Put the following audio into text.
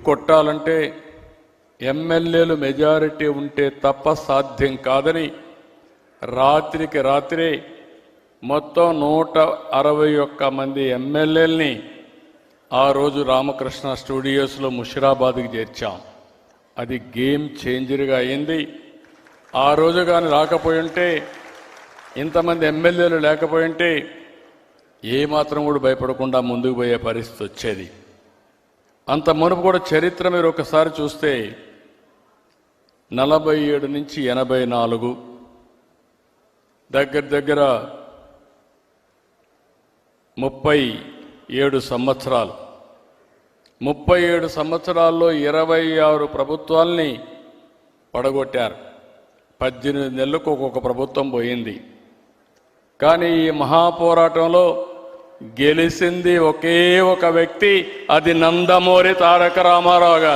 కొట్టాలంటే ఎమ్మెల్యేలు మెజారిటీ ఉంటే తప్ప సాధ్యం కాదని రాత్రికి రాత్రే మొత్తం 161 మంది ఎమ్మెల్యేలని ఆ రోజు రామకృష్ణ స్టూడియోస్లో ముషిరాబాద్కి చేర్చాం. అది గేమ్ చేంజర్గా అయింది. ఆ రోజు కానీ రాకపోయి ఉంటే, ఇంతమంది ఎమ్మెల్యేలు లేకపోయి ఉంటే ఏమాత్రం కూడా భయపడకుండా ముందుకు పోయే పరిస్థితి వచ్చేది. అంత మునుపు కూడా చరిత్ర మీరు ఒకసారి చూస్తే 47 నుంచి 84 దగ్గర 37 సంవత్సరాలు. 37 సంవత్సరాల్లో 26 ప్రభుత్వాల్ని పడగొట్టారు. 18 నెలలకు ఒక్కొక్క ప్రభుత్వం పోయింది. కానీ ఈ మహాపోరాటంలో గెలిచింది ఒకే ఒక వ్యక్తి, అది నందమూరి తారక రామారావు గారు.